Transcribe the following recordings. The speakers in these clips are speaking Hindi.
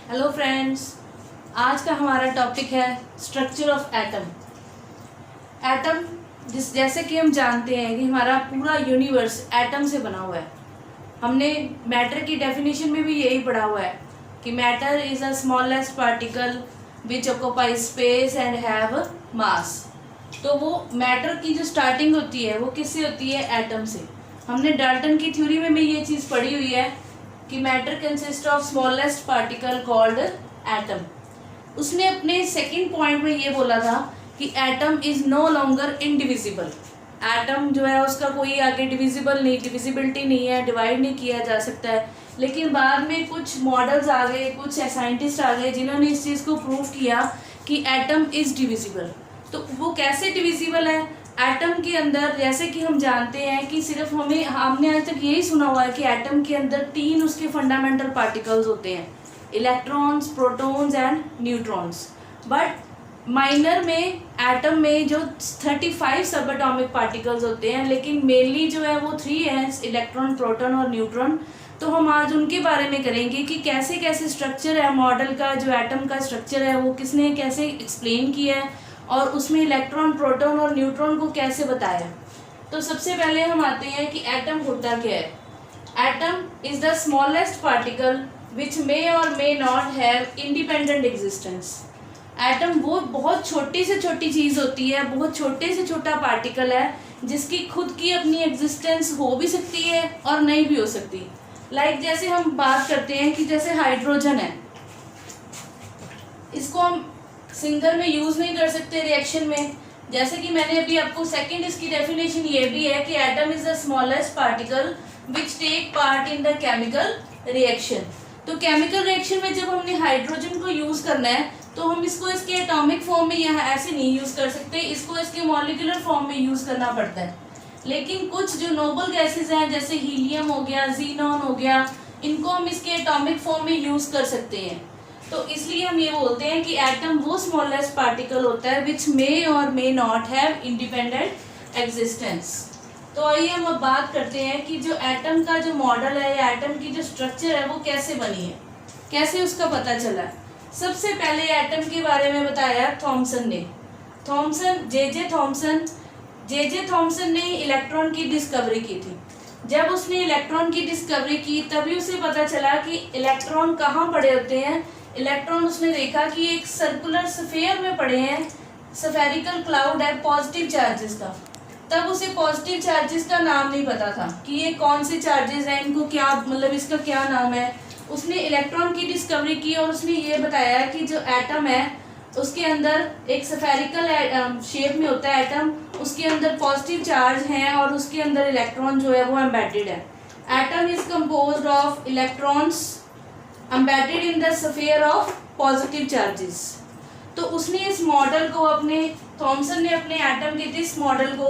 हेलो फ्रेंड्स, आज का हमारा टॉपिक है स्ट्रक्चर ऑफ एटम। एटम जैसे कि हम जानते हैं कि हमारा पूरा यूनिवर्स एटम से बना हुआ है। हमने मैटर की डेफिनेशन में भी यही पढ़ा हुआ है कि matter is a smallest particle which occupies space and have मास। तो वो मैटर की जो स्टार्टिंग होती है वो किससे होती है? एटम से। हमने डाल्टन की थ्योरी में भी ये चीज़ पढ़ी हुई है कि matter consist of smallest particle called atom. उसने अपने सेकंड पॉइंट में ये बोला था कि atom is no longer indivisible. Atom जो है उसका कोई आगे डिविजिबिलिटी नहीं है, डिवाइड नहीं किया जा सकता है। लेकिन बाद में कुछ मॉडल्स आ गए, कुछ साइंटिस्ट आ गए जिन्होंने इस चीज़ को प्रूव किया कि एटम इज डिविजिबल। तो वो कैसे डिविजिबल है? एटम के अंदर जैसे कि हम जानते हैं कि सिर्फ हमने आज तक यही सुना हुआ है कि एटम के अंदर 3 उसके फंडामेंटल पार्टिकल्स होते हैं, electrons, protons and neutrons. But minor में एटम में जो 35 सब एटॉमिक पार्टिकल्स होते हैं, लेकिन मेनली जो है वो 3 हैं, इलेक्ट्रॉन, प्रोटॉन और न्यूट्रॉन। तो हम आज उनके बारे में करेंगे कि कैसे कैसे स्ट्रक्चर है मॉडल का, जो एटम का स्ट्रक्चर है वो किसने कैसे एक्सप्लेन किया है और उसमें इलेक्ट्रॉन, प्रोटॉन और न्यूट्रॉन को कैसे बताया। तो सबसे पहले हम आते हैं कि एटम होता क्या है। Atom is the smallest particle which may or may not have independent existence. Atom वो बहुत छोटी से छोटी चीज़ होती है, बहुत छोटे से छोटा पार्टिकल है जिसकी खुद की अपनी एग्जिस्टेंस हो भी सकती है और नहीं भी हो सकती। लाइक जैसे हम बात करते हैं कि जैसे हाइड्रोजन है, इसको हम सिंगल में यूज़ नहीं कर सकते रिएक्शन में। जैसे कि मैंने अभी आपको सेकंड इसकी डेफिनेशन ये भी है कि atom is the smallest particle which take part in the chemical reaction. तो केमिकल रिएक्शन में जब हमने हाइड्रोजन को यूज़ करना है तो हम इसको इसके एटॉमिक फॉर्म में यहाँ ऐसे नहीं यूज़ कर सकते, इसको इसके मॉलिक्यूलर फॉर्म में यूज़ करना पड़ता है। लेकिन कुछ जो नोबल गैसेज हैं जैसे हीलियम हो गया, जीनॉन हो गया, इनको हम इसके एटॉमिक फॉर्म में यूज़ कर सकते हैं। तो इसलिए हम ये बोलते हैं कि एटम वो स्मॉलेस्ट पार्टिकल होता है विच may or may not have independent existence. तो आइए हम अब बात करते हैं कि जो एटम का जो मॉडल है या एटम की जो स्ट्रक्चर है वो कैसे बनी है, कैसे उसका पता चला। सबसे पहले एटम के बारे में बताया थॉमसन ने। जे थॉमसन ने इलेक्ट्रॉन की डिस्कवरी की थी। जब उसने इलेक्ट्रॉन की डिस्कवरी की तभी उसे पता चला कि इलेक्ट्रॉन कहाँ पड़े होते हैं। इलेक्ट्रॉन उसने देखा कि एक सर्कुलर स्फीयर में पड़े हैं, स्फेरिकल क्लाउड है पॉजिटिव चार्जेस का। तब उसे पॉजिटिव चार्जेस का नाम नहीं पता था कि ये कौन से चार्जेस हैं, इनको क्या मतलब इसका क्या नाम है। उसने इलेक्ट्रॉन की डिस्कवरी की और उसने ये बताया कि जो एटम है उसके अंदर एक स्फेरिकल शेप में होता है एटम, उसके अंदर पॉजिटिव चार्ज हैं और उसके अंदर इलेक्ट्रॉन जो है वो एम्बेडेड है। Atom is composed of electrons embedded in the sphere of positive charges। तो उसने इस मॉडल को थॉमसन ने अपने एटम के इस मॉडल को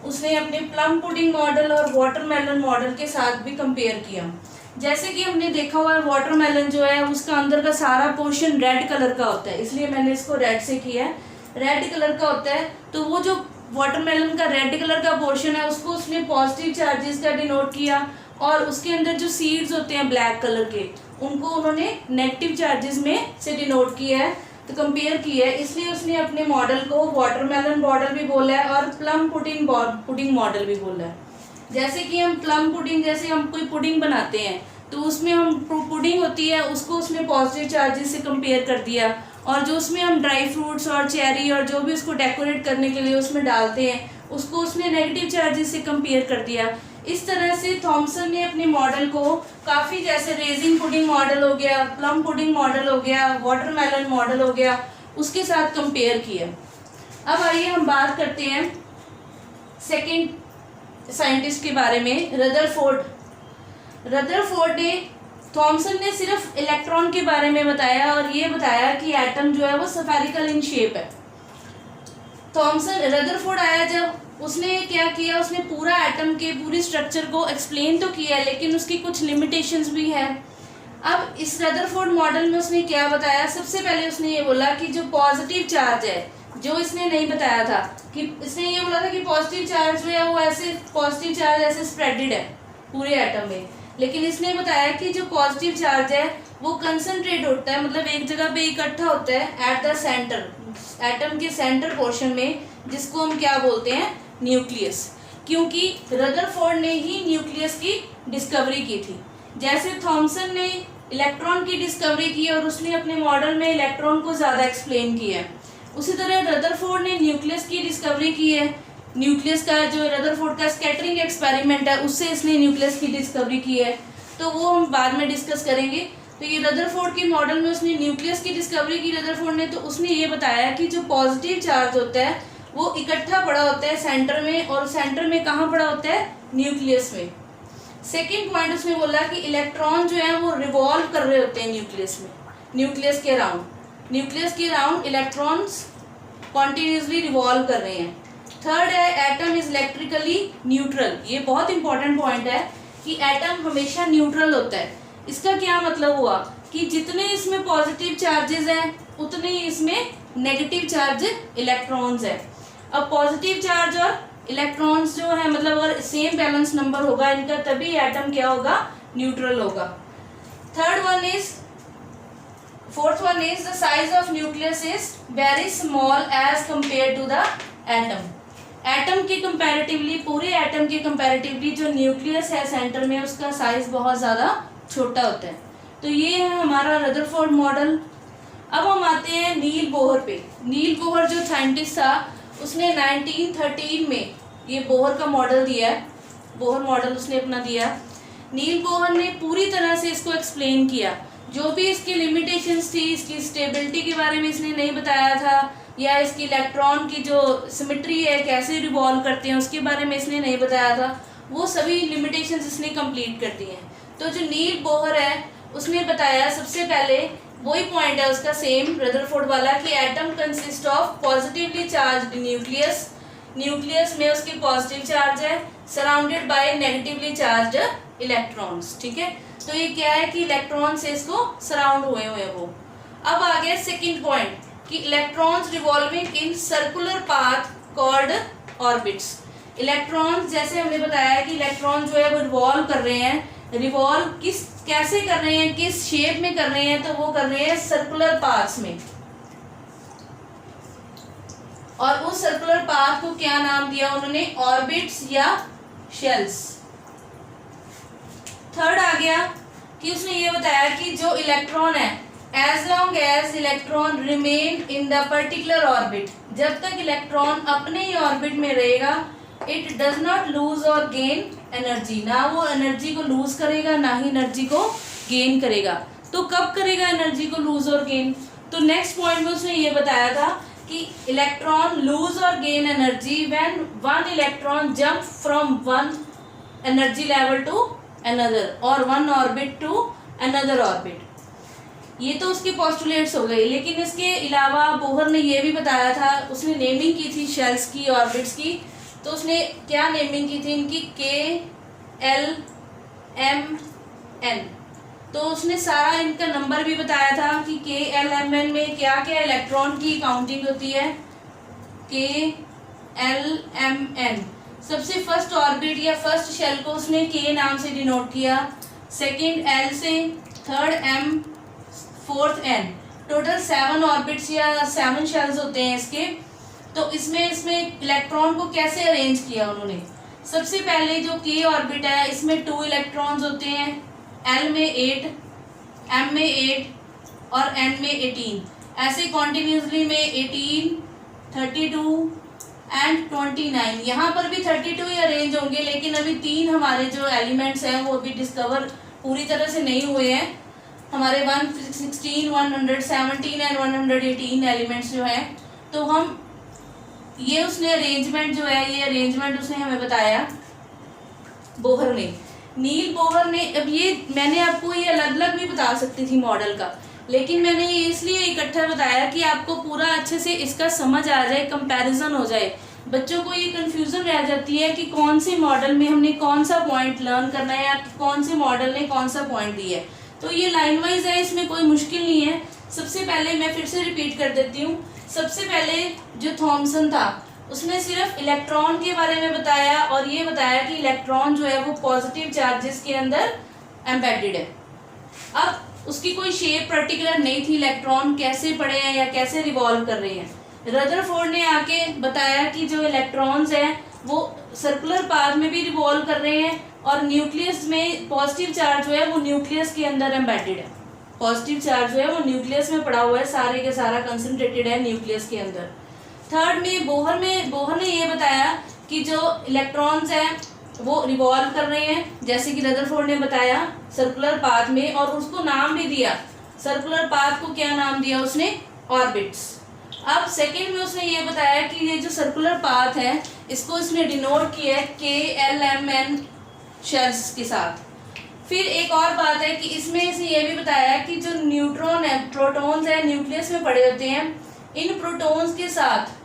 उसने अपने प्लम पुडिंग मॉडल और वाटरमेलन मॉडल के साथ भी कंपेयर किया। जैसे कि हमने देखा हुआ है वाटरमेलन जो है उसका अंदर का सारा पोर्शन रेड कलर का होता है, इसलिए मैंने इसको रेड से किया है, रेड कलर का होता है। तो वो जो वाटरमेलन का रेड कलर का पोर्शन है उसको उसने पॉजिटिव चार्जेस का डिनोट किया और उसके अंदर जो सीड्स होते हैं ब्लैक कलर के उनको उन्होंने नेगेटिव चार्जेस में से डिनोट किया है, तो कंपेयर किया है। इसलिए उसने अपने मॉडल को वाटरमेलन मॉडल भी बोला है और प्लम पुडिंग मॉडल भी बोला है। जैसे कि हम प्लम पुडिंग, जैसे हम कोई पुडिंग बनाते हैं तो उसमें हम पुडिंग होती है उसको उसने पॉजिटिव चार्जेस से कंपेयर कर दिया, और जो उसमें हम ड्राई फ्रूट्स और चेरी और जो भी उसको डेकोरेट करने के लिए उसमें डालते हैं उसको उसने नेगेटिव चार्जेस से कंपेयर कर दिया। इस तरह से थॉमसन ने अपने मॉडल को काफ़ी, जैसे रेजिंग पुडिंग मॉडल हो गया, प्लम पुडिंग मॉडल हो गया, वाटरमेलन मॉडल हो गया, उसके साथ कंपेयर किया। अब आइए हम बात करते हैं सेकंड साइंटिस्ट के बारे में, रदरफोर्ड ने, थॉमसन ने सिर्फ इलेक्ट्रॉन के बारे में बताया और ये बताया कि एटम जो है वो स्फेरिकल इन शेप है। रदरफोर्ड आया जब उसने क्या किया, उसने पूरा एटम के पूरी स्ट्रक्चर को एक्सप्लेन तो किया लेकिन उसकी कुछ लिमिटेशंस भी है। अब इस रदरफोर्ड मॉडल में उसने क्या बताया, सबसे पहले उसने ये बोला कि जो पॉजिटिव चार्ज है, जो इसने नहीं बताया था कि इसने ये बोला था कि पॉजिटिव चार्ज जो है वो ऐसे पॉजिटिव चार्ज ऐसे स्प्रेडेड है पूरे एटम में, लेकिन इसने बताया कि जो पॉजिटिव चार्ज है वो कंसंट्रेट होता है, मतलब एक जगह पे इकट्ठा होता है एट द सेंटर, एटम के सेंटर पोर्शन में, जिसको हम क्या बोलते हैं, न्यूक्लियस। क्योंकि रदरफोर्ड ने ही न्यूक्लियस की डिस्कवरी की थी। जैसे थॉमसन ने इलेक्ट्रॉन की डिस्कवरी की और उसने अपने मॉडल में इलेक्ट्रॉन को ज़्यादा एक्सप्लेन किया है, उसी तरह रदरफोर्ड ने न्यूक्लियस की डिस्कवरी की है। न्यूक्लियस का जो रदरफोर्ड का स्कैटरिंग एक्सपेरिमेंट है, उससे इसने न्यूक्लियस की डिस्कवरी की है, तो वो हम बाद में डिस्कस करेंगे। तो ये रदरफोर्ड के मॉडल में उसने न्यूक्लियस की डिस्कवरी की रदरफोर्ड ने, तो उसने ये बताया कि जो पॉजिटिव चार्ज होता है वो इकट्ठा पड़ा होता है सेंटर में, और सेंटर में कहाँ पड़ा होता है, न्यूक्लियस में। सेकेंड पॉइंट उसने बोला कि इलेक्ट्रॉन जो है वो रिवॉल्व कर रहे होते हैं न्यूक्लियस में, न्यूक्लियस के अराउंड इलेक्ट्रॉन्स कॉन्टिन्यूसली रिवॉल्व कर रहे हैं। थर्ड है एटम इज इलेक्ट्रिकली न्यूट्रल। ये बहुत इंपॉर्टेंट पॉइंट है कि एटम हमेशा न्यूट्रल होता है। इसका क्या मतलब हुआ कि जितने इसमें पॉजिटिव चार्जेस हैं उतने ही इसमें नेगेटिव चार्ज इलेक्ट्रॉन्स है। अब पॉजिटिव चार्ज और इलेक्ट्रॉन्स जो है, मतलब अगर सेम बैलेंस नंबर होगा इनका, तभी एटम क्या होगा, न्यूट्रल होगा। Fourth one is the size of nucleus is very small as compare to the atom. Atom के कंपैरेटिवली, पूरे एटम के कंपैरेटिवली जो न्यूक्लियस है सेंटर में, उसका साइज बहुत ज़्यादा छोटा होता है। तो ये है हमारा रदरफोर्ड मॉडल। अब हम आते हैं नील बोहर पे। नील बोहर जो साइंटिस्ट था, उसने 1913 में ये बोहर का मॉडल दिया है, बोहर मॉडल उसने अपना दिया। नील बोहर ने पूरी तरह से इसको एक्सप्लेन किया, जो भी इसकी लिमिटेशंस थी, इसकी स्टेबिलिटी के बारे में इसने नहीं बताया था, या इसकी इलेक्ट्रॉन की जो सिमेट्री है, कैसे रिवॉल्व करते हैं, उसके बारे में इसने नहीं बताया था। वो सभी लिमिटेशंस इसने कंप्लीट कर दी हैं। तो जो नील बोहर है उसने बताया, सबसे पहले वही पॉइंट है उसका सेम रदरफोर्ड वाला, कि atom consist of positively charged nucleus, nucleus में उसकी पॉजिटिव चार्ज है, surrounded by negatively charged electrons. ठीक है, तो ये क्या है कि इलेक्ट्रॉन से इसको सराउंड हुए वो। अब आ गया सेकेंड पॉइंट कि electrons revolving in circular path called orbits. Electrons, जैसे हमने बताया कि इलेक्ट्रॉन जो है वो रिवॉल्व कर रहे हैं, रिवॉल्व कैसे कर रहे हैं, किस शेप में कर रहे हैं, तो वो कर रहे हैं सर्कुलर पाथ्स में। और उस सर्कुलर पाथ को क्या नाम दिया उन्होंने, ऑर्बिट्स या शेल्स। थर्ड आ गया कि उसने ये बताया कि जो इलेक्ट्रॉन है, as long as electron remain in the particular orbit, जब तक इलेक्ट्रॉन अपने ही ऑर्बिट में रहेगा, इट डज नॉट लूज और गेन एनर्जी, ना वो एनर्जी को लूज करेगा ना ही एनर्जी को गेन करेगा। तो कब करेगा एनर्जी को लूज और गेन, तो नेक्स्ट पॉइंट में उसने ये बताया था कि इलेक्ट्रॉन लूज और gain energy when one electron jump from one energy level to another or one orbit to another orbit. ये तो उसके पोस्टुलेट्स हो गए, लेकिन इसके अलावा बोहर ने ये भी बताया था, उसने नेमिंग की थी शेल्स की, ऑर्बिट्स की। तो उसने क्या नेमिंग की थी इनकी, KLMN। तो उसने सारा इनका नंबर भी बताया था कि KLMN में क्या क्या इलेक्ट्रॉन की काउंटिंग होती है। KLMN सबसे फर्स्ट ऑर्बिट या फर्स्ट शेल को उसने K नाम से डिनोट किया, सेकंड L से, third M, fourth N। Total 7 orbits या 7 शेल्स होते हैं इसके। तो इसमें इलेक्ट्रॉन को कैसे अरेंज किया उन्होंने, सबसे पहले जो K ऑर्बिट है इसमें 2 इलेक्ट्रॉन्स होते हैं, L में 8, M में 8 और N में 18। ऐसे कॉन्टिन्यूसली में 18, 32 एंड 29। यहाँ पर भी 32 ही अरेंज होंगे, लेकिन अभी 3 हमारे जो एलिमेंट्स हैं वो अभी डिस्कवर पूरी तरह से नहीं हुए हैं। हमारे 116, 117 एंड 118 एलिमेंट्स जो हैं, तो हम ये उसने अरेंजमेंट जो है, ये अरेंजमेंट उसने हमें बताया बोहर ने, नील बोहर ने। अब ये मैंने आपको ये अलग अलग भी बता सकती थी मॉडल का, लेकिन मैंने ये इसलिए इकट्ठा बताया कि आपको पूरा अच्छे से इसका समझ आ जाए, कंपैरिजन हो जाए। बच्चों को ये कंफ्यूजन रह जाती है कि कौन से मॉडल में हमने कौन सा पॉइंट लर्न करना है, या कौन से मॉडल ने कौन सा पॉइंट दिया है। तो ये लाइन वाइज है, इसमें कोई मुश्किल नहीं है। सबसे पहले मैं फिर से रिपीट कर देती हूँ। सबसे पहले जो थॉमसन था उसने सिर्फ इलेक्ट्रॉन के बारे में बताया, और ये बताया कि इलेक्ट्रॉन जो है वो पॉजिटिव चार्जेस के अंदर एम्बेडेड है। अब उसकी कोई शेप पर्टिकुलर नहीं थी, इलेक्ट्रॉन कैसे पड़े हैं या कैसे रिवॉल्व कर रहे हैं। रदरफोर्ड ने आके बताया कि जो इलेक्ट्रॉन्स हैं वो सर्कुलर पाथ में भी रिवॉल्व कर रहे हैं और न्यूक्लियस में पॉजिटिव चार्ज जो है वो न्यूक्लियस के अंदर एम्बेडेड है। पॉजिटिव चार्ज जो है वो न्यूक्लियस में पड़ा हुआ है, सारे के सारा कंसंट्रेटेड है न्यूक्लियस के अंदर। थर्ड में बोहर ने ये बताया कि जो इलेक्ट्रॉन्स हैं वो रिवॉल्व कर रहे हैं, जैसे कि रदरफोर्ड ने बताया सर्कुलर पाथ में, और उसको नाम भी दिया। सर्कुलर पाथ को क्या नाम दिया उसने? ऑर्बिट्स। अब सेकेंड में उसने ये बताया कि ये जो सर्कुलर पाथ है इसको इसने डिनोट किया है KLMN शेल्स के साथ। फिर एक और बात है कि इसमें इसने ये भी बताया कि जो न्यूट्रॉन है, प्रोटॉन्स है, न्यूक्लियस में पड़े होते हैं, इन प्रोटॉन्स के साथ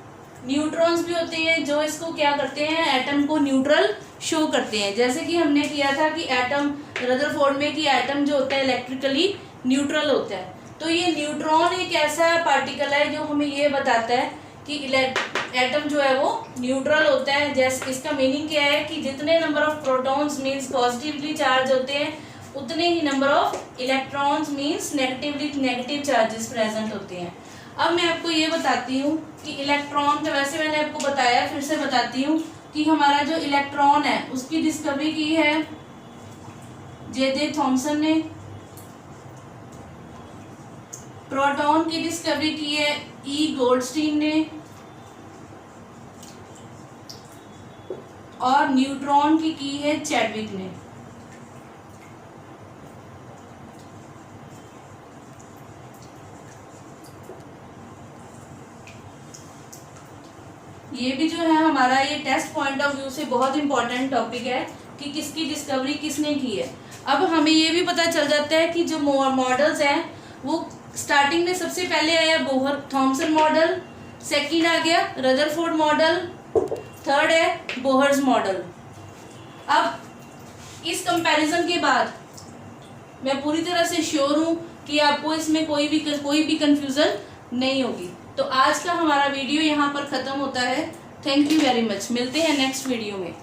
न्यूट्रॉन्स भी होते हैं जो इसको क्या करते हैं, एटम को न्यूट्रल शो करते हैं। जैसे कि हमने किया था कि एटम, रदरफोर्ड में, कि एटम जो होता है इलेक्ट्रिकली न्यूट्रल होता है। तो ये न्यूट्रॉन एक ऐसा पार्टिकल है जो हमें ये बताता है कि एटम जो है वो न्यूट्रल होता है। जैसे इसका मीनिंग क्या है कि जितने number of protons means positively charge होते हैं उतने ही number of electrons means negative charges present होते हैं। अब मैं आपको ये बताती हूँ कि इलेक्ट्रॉन का, वैसे मैंने आपको बताया, फिर से बताती हूँ कि हमारा जो इलेक्ट्रॉन है उसकी डिस्कवरी की है J.J. थॉमसन ने। प्रोटॉन की डिस्कवरी की है E. गोल्डस्टीन ने। और न्यूट्रॉन की है चैडविक ने। ये भी जो है हमारा ये टेस्ट पॉइंट ऑफ व्यू से बहुत इंपॉर्टेंट टॉपिक है कि किसकी डिस्कवरी किसने की है। अब हमें ये भी पता चल जाता है कि जो मॉडल्स हैं वो स्टार्टिंग में सबसे पहले आया बोहर थॉमसन मॉडल, सेकंड आ गया रदरफोर्ड मॉडल, थर्ड है बोहर्स मॉडल। अब इस कंपैरिजन के बाद मैं पूरी तरह से श्योर हूँ कि आपको इसमें कोई भी कंफ्यूजन नहीं होगी। तो आज का हमारा वीडियो यहाँ पर ख़त्म होता है। Thank you very much. मिलते हैं नेक्स्ट वीडियो में।